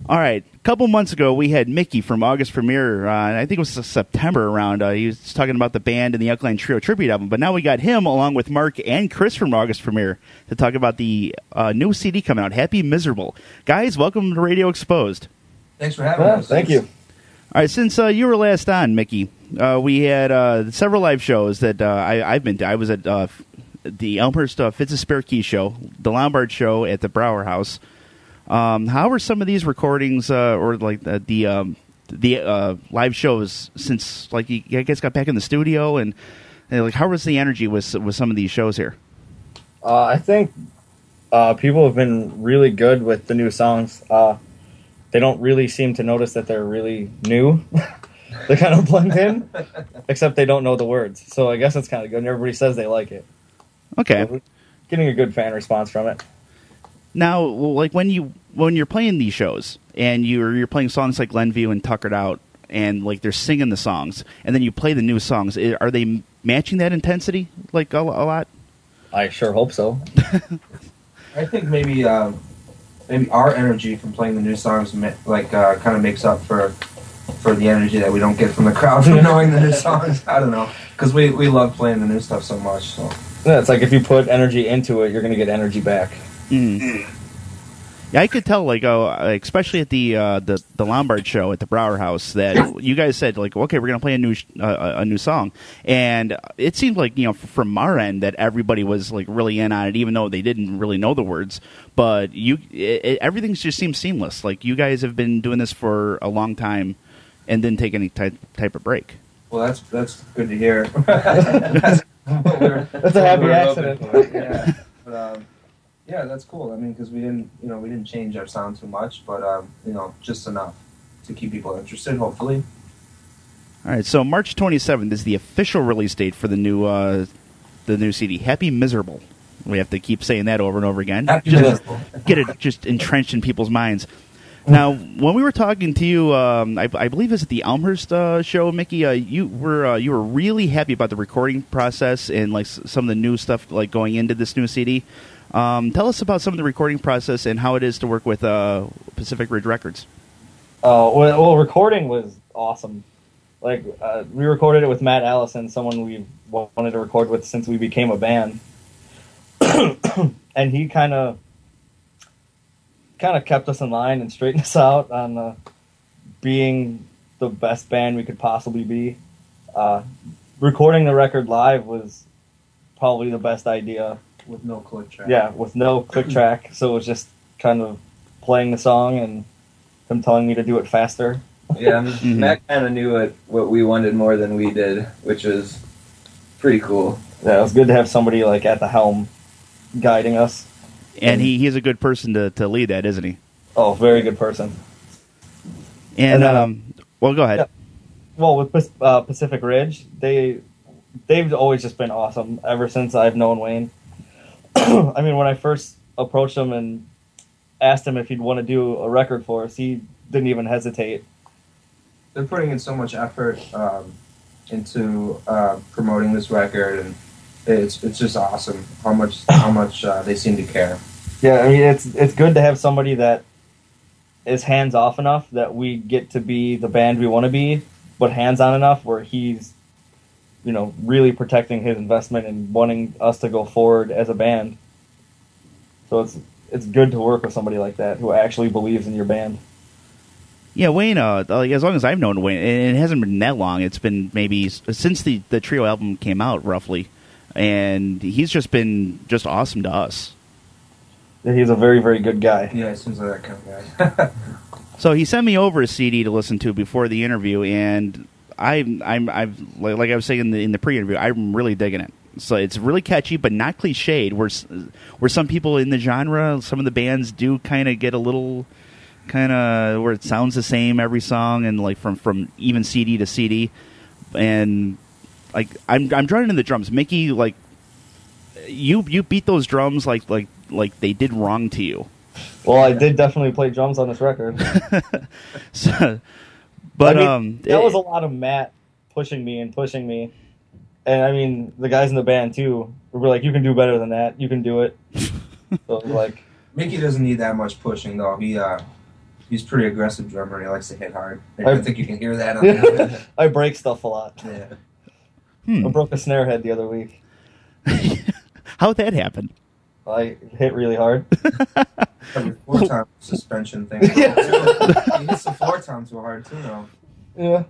All right. A couple months ago, we had Mickey from August Premiere. I think it was September around. He was talking about the band and the Alkaline Trio tribute album. But now we got him along with Mark and Chris from August Premiere to talk about the new CD coming out, Happy Miserable. Guys, welcome to Radio Exposed. Thanks for having us. Thank you. All right. Since you were last on, Mickey, we had several live shows that I've been to. I was at the Elmhurst Fitz Spare Key show, the Lombard show at the Brower House. How are some of these recordings or like the live shows since like you guys got back in the studio and like how was the energy with some of these shows here? I think people have been really good with the new songs. They don't really seem to notice that they're really new. They kind of blend in, except they don't know the words. So I guess it's kind of good, and everybody says they like it. Okay. So getting a good fan response from it. Now, like when you're playing these shows and you're playing songs like Glenview and Tuckered Out, and like they're singing the songs, and then you play the new songs, are they matching that intensity like a lot? I sure hope so. I think maybe our energy from playing the new songs kind of makes up for the energy that we don't get from the crowd from knowing the new songs. I don't know, because we love playing the new stuff so much. So yeah, it's like if you put energy into it, you're going to get energy back. Mm. Yeah, I could tell, like, especially at the Lombard show at the Brower House, that you guys said, like, okay, we're gonna play a new song, and it seemed like from our end that everybody was like really in on it, even though they didn't really know the words. But everything just seems seamless. Like you guys have been doing this for a long time, and didn't take any type of break. Well, that's good to hear. That's a happy accident. Yeah. But, yeah, that's cool. I mean, because we didn't change our sound too much, but just enough to keep people interested. Hopefully. All right. So March 27th is the official release date for the new CD, Happy Miserable. We have to keep saying that over and over again. Get it just entrenched in people's minds. Now, when we were talking to you, I believe it was at the Elmhurst show, Mickey. You were really happy about the recording process and like some of the new stuff like going into this new CD. Tell us about some of the recording process and how it is to work with Pacific Ridge Records. Well, recording was awesome. Like we recorded it with Matt Allison, someone we wanted to record with since we became a band, and he kind of kept us in line and straightened us out on being the best band we could possibly be. Recording the record live was probably the best idea. With no click track. Yeah, with no click track. So it was just kind of playing the song and him telling me to do it faster. Yeah, Matt kind of knew what we wanted more than we did, which was pretty cool. Yeah, it was good to have somebody like at the helm guiding us. And he's a good person to lead that, isn't he? Oh, very good person. And well, go ahead. Yeah. Well, with Pacific Ridge, they've always just been awesome ever since I've known Wayne. I mean, when I first approached him and asked him if he'd want to do a record for us, he didn't even hesitate. They're putting in so much effort into promoting this record, and it's just awesome how much they seem to care. Yeah, I mean, it's good to have somebody that is hands off enough that we get to be the band we want to be, but hands on enough where he's really protecting his investment and wanting us to go forward as a band. So it's good to work with somebody like that who actually believes in your band. Yeah, Wayne, like, as long as I've known Wayne, and it hasn't been that long, it's been maybe since the Trio album came out, roughly, and he's just been awesome to us. Yeah, he's a very, very good guy. Yeah, he seems like that kind of guy. So he sent me over a CD to listen to before the interview, and I've like I was saying in the pre-interview, I'm really digging it. So it's really catchy, but not cliched. Where some people in the genre, some of the bands do kind of get a little where it sounds the same every song, and like from even CD to CD, and like I'm drawing in the drums. Mickey, like you beat those drums like they did wrong to you. Well, I did definitely play drums on this record. But that was a lot of Matt pushing me, and I mean the guys in the band too were like, "You can do better than that. You can do it." So it was like, Mickey doesn't need that much pushing though. he's pretty aggressive drummer. And he likes to hit hard. I think you can hear that. On the I break stuff a lot. yeah. I broke a snare head the other week. How'd that happen? I hit really hard. Probably 4-time suspension thing. He hits the 4-time too hard too now. Yeah.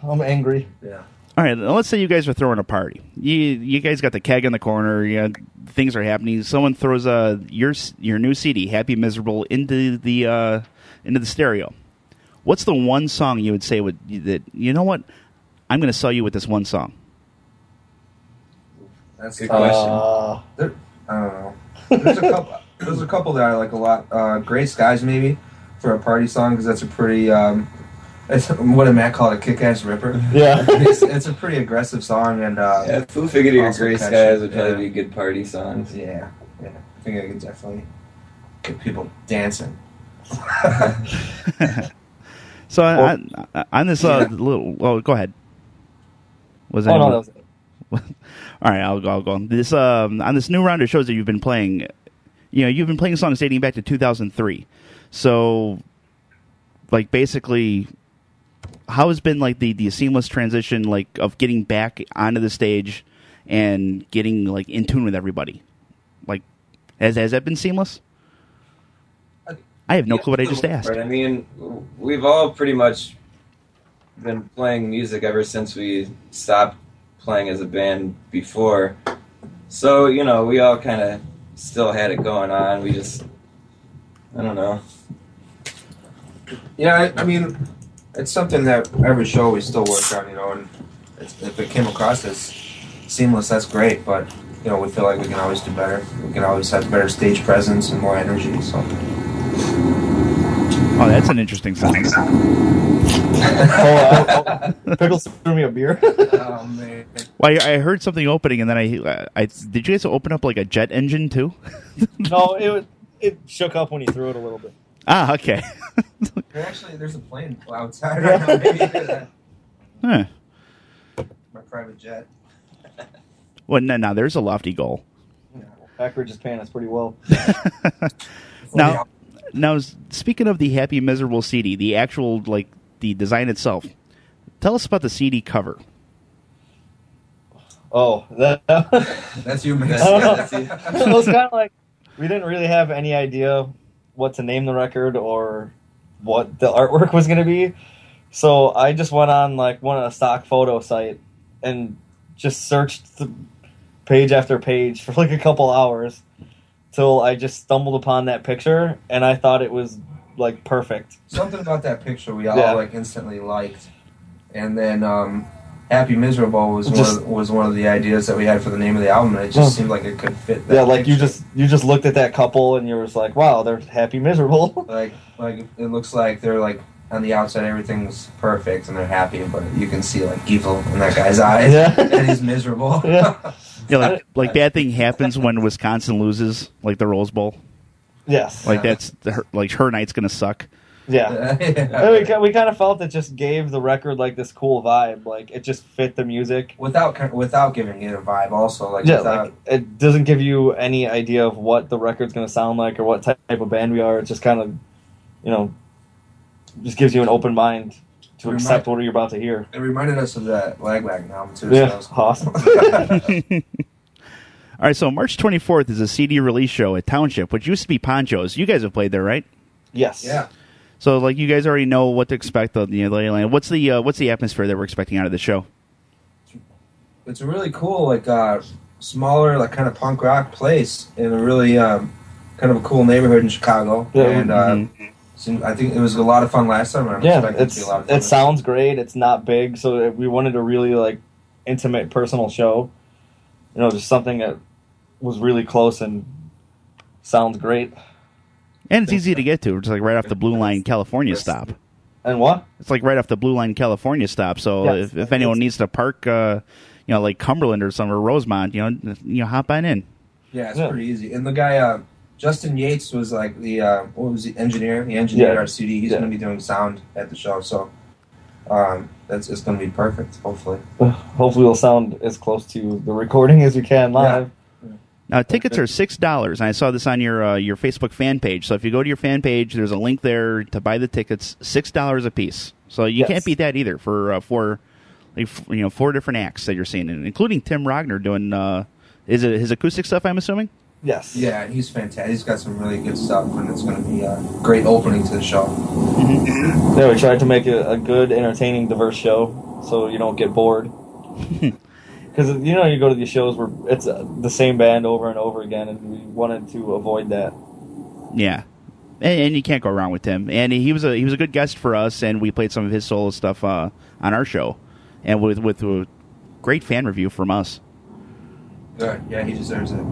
I'm angry. Yeah. All right, let's say you guys are throwing a party. You guys got the keg in the corner. Things are happening. Someone throws your new CD, "Happy Miserable," into the stereo. What's the one song you would say that you know what? I'm going to sell you with this one song. That's a good question. I don't know. There's a couple that I like a lot. "Gray Skies" maybe for a party song because that's a pretty. It's what did Matt call it? A kick-ass ripper. Yeah. It's a pretty aggressive song and. Yeah, Foo Figure or also Gray catchy. Skies would probably Yeah. be good party songs. Yeah. I think I could definitely get people dancing. So on this little, well, go ahead. Was that? Oh, no, that was it. All right, I'll go. This on this new round of shows that you've been playing, you've been playing songs dating back to 2003. So, like, basically, how has been like the seamless transition, like, of getting back onto the stage and getting like in tune with everybody? Like, has that been seamless? I have no clue what I just asked. Right. I mean, we've all pretty much been playing music ever since we stopped playing as a band before. So, we all kind of still had it going on. We just, I don't know. Yeah, I mean, it's something that every show we still work on, and if it came across as seamless, that's great, but, we feel like we can always do better. We can always have better stage presence and more energy, so. Oh, that's an interesting sound. Pickles threw me a beer. Oh, man. Well, I heard something opening, and then I did you guys open up like a jet engine too? No, it shook up when he threw it a little bit. Ah, okay. Actually, there's a plane outside right now. Maybe you hear that. Huh. My private jet. Well, no, there's a lofty goal. Packard is paying us pretty well. Now, speaking of the Happy Miserable CD, the actual, like, the design itself, tell us about the CD cover. Oh, That's you, man. I don't know. It was kind of like we didn't really have any idea what to name the record or what the artwork was going to be. So I just went on like a stock photo site and just searched the page after page for like a couple hours till I just stumbled upon that picture and I thought it was like perfect. Something about that picture we all like instantly liked, and then "Happy Miserable" was one of the ideas that we had for the name of the album, and it just seemed like it could fit. That like picture. you just looked at that couple and you were just like, wow, they're happy miserable. like it looks like they're like on the outside everything's perfect and they're happy, but you can see like evil in that guy's eyes, and he's miserable. Yeah, like bad thing happens when Wisconsin loses, like the Rose Bowl. Yes, like that's her night's gonna suck. Yeah, and we kind of felt it just gave the record like this cool vibe. Like it just fit the music without giving it a vibe. Also, like like it doesn't give you any idea of what the record's gonna sound like or what type of band we are. It just kind of, just gives you an open mind to accept what you're about to hear. It reminded us of that Lagwagon album too. Yeah, so that was cool. awesome. All right, so March 24th is a CD release show at Township, which used to be Poncho's. You guys have played there, right? Yes. Yeah. So, like, you guys already know what to expect. What's the atmosphere that we're expecting out of the show? It's a really cool, like, smaller, like, kind of punk rock place in a really kind of a cool neighborhood in Chicago. Yeah. And I think it was a lot of fun last time. I'm expecting it to be a lot of fun. It sounds great. It's not big, so we wanted a really like intimate, personal show. Just something that was really close and sounds great. And it's easy to get to. It's like right off the Blue Line California stop. And what? It's like right off the Blue Line California stop. So yes, if anyone needs to park, like Cumberland or somewhere, Rosemont, hop on in. Yeah, it's pretty easy. And the guy, Justin Yates, was like the engineer? He engineered our CD. He's going to be doing sound at the show. So it's going to be perfect. Hopefully. Hopefully, we'll sound as close to the recording as we can live. Now, tickets are $6, and I saw this on your Facebook fan page. So if you go to your fan page, there's a link there to buy the tickets, $6 a piece. So you can't beat that either for four different acts that you're seeing, including Tim Rogner doing is it his acoustic stuff, I'm assuming? Yes. Yeah, he's fantastic. He's got some really good stuff, and it's going to be a great opening to the show. Mm-hmm. Yeah, we tried to make it a good, entertaining, diverse show, so you don't get bored. Because you go to these shows where it's the same band over and over again, and we wanted to avoid that. Yeah, and you can't go wrong with Tim. And he was a good guest for us, and we played some of his solo stuff on our show, and with a great fan review from us. Good. Yeah, he deserves it.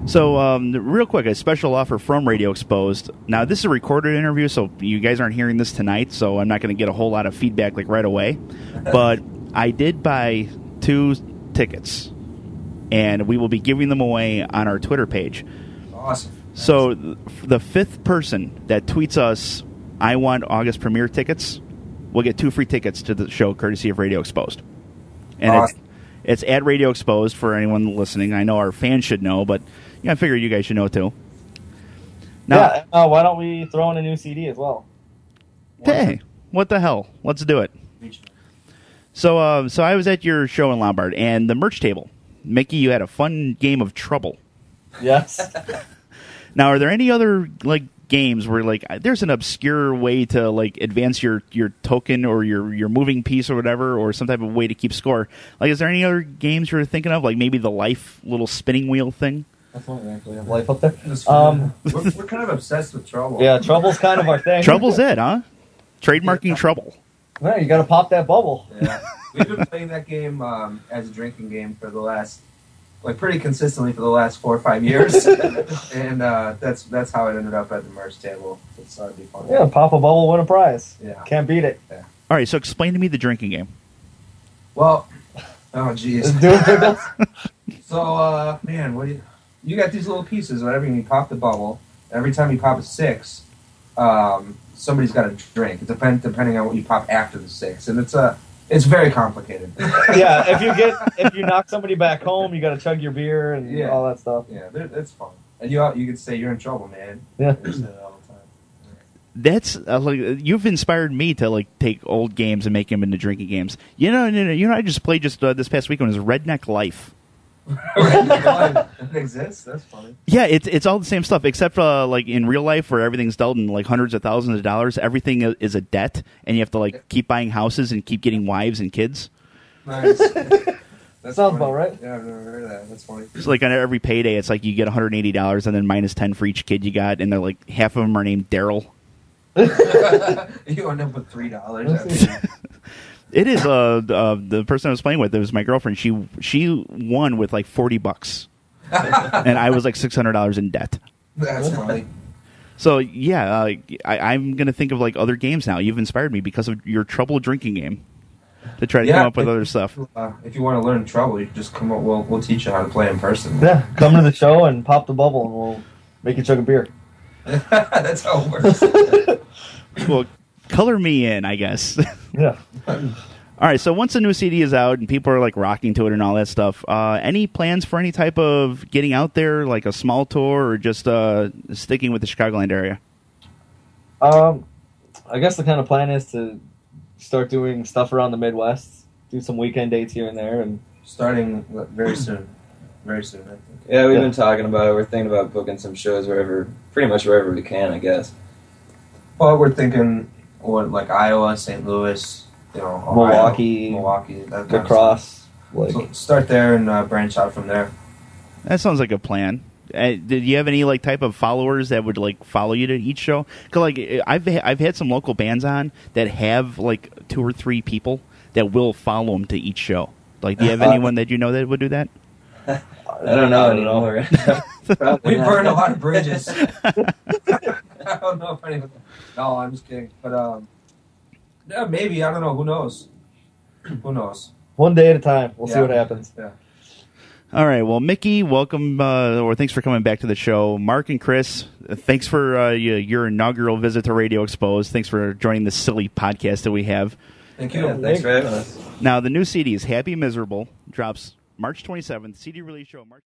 So, real quick, a special offer from Radio Exposed. Now, this is a recorded interview, so you guys aren't hearing this tonight, so I'm not going to get a whole lot of feedback right away. But I did buy 2 tickets, and we will be giving them away on our Twitter page. Awesome. So, the 5th person that tweets us, "I want August premiere tickets," will get 2 free tickets to the show, courtesy of Radio Exposed. And awesome. It's at Radio Exposed for anyone listening. I know our fans should know, but I figure you guys should know too. Now, why don't we throw in a new CD as well? Hey, what the hell? Let's do it. So I was at your show in Lombard, and the merch table. Mickey, you had a fun game of Trouble. Yes. Now, are there any other games where there's an obscure way to advance your token or your moving piece or whatever, or some type of way to keep score? Is there any other games you're thinking of, maybe the life little spinning wheel thing? That's one actually have life up there. We're kind of obsessed with Trouble. Yeah, Trouble's kind of our thing. Trouble's it, huh? Trademarking Trouble. Yeah, you got to pop that bubble. Yeah, we've been playing that game as a drinking game for the last, pretty consistently for the last 4 or 5 years, and that's how it ended up at the merch table. It's started to be fun. Yeah, pop a bubble, win a prize. Yeah, can't beat it. Yeah. All right, so explain to me the drinking game. Well, oh jeez. So, man, what do you got these little pieces, whatever, and you pop the bubble. Every time you pop a 6, somebody's got to drink. It depending on what you pop after the 6, and it's very complicated. Yeah, if you knock somebody back home, you got to chug your beer and all that stuff. Yeah, it's fun. And you can say you're in trouble, man. Yeah. You say that all the time. That's you've inspired me to take old games and make them into drinking games. I just played this past weekend was Redneck Life. It exists. That's funny. Yeah, it's all the same stuff except for in real life where everything's dealt in hundreds of thousands of dollars. Everything is a debt, and you have to keep buying houses and keep getting wives and kids. Nice. That sounds funny. about right. Yeah, I've never heard of that. That's funny. So on every payday, it's you get $180 and then minus 10 for each kid you got, and they're half of them are named Daryl. You end up with $3. It is the person I was playing with. It was my girlfriend. She won with $40, and I was $600 in debt. That's funny. So yeah, I'm gonna think of other games now. You've inspired me because of your Trouble drinking game to try to come up with other stuff. If you want to learn Trouble, you can just come up. We'll teach you how to play in person. Yeah, come to the show and pop the bubble, and we'll make you chug a beer. That's how it works. Well, color me in, I guess. Yeah. All right, so once the new CD is out and people are rocking to it and all that stuff, any plans for any type of getting out there, a small tour, or just sticking with the Chicagoland area? I guess the kind of plan is to start doing stuff around the Midwest, do some weekend dates here and there, and starting very soon. Very soon, I think. Yeah, we've been talking about it. We're thinking about booking some shows pretty much wherever we can, I guess. Well, we're thinking Iowa, St. Louis, Ohio, Milwaukee, that La Crosse. So start there and branch out from there. That sounds like a plan. Did you have any type of followers that would follow you to each show? Because I've had some local bands on that have 2 or 3 people that will follow them to each show. Do you have anyone that that would do that? I don't know anymore. We burned a lot of bridges. I don't know if anyone. No, I'm just kidding. But yeah, maybe, I don't know. Who knows? Who knows? One day at a time. We'll see what happens. Yeah. All right. Well, Mickey, welcome, or thanks for coming back to the show. Mark and Chris, thanks for your inaugural visit to Radio Exposed. Thanks for joining this silly podcast that we have. Thank you. Yeah, thanks for having us. Now, the new CD is Happy Miserable, drops March 27th. CD release show March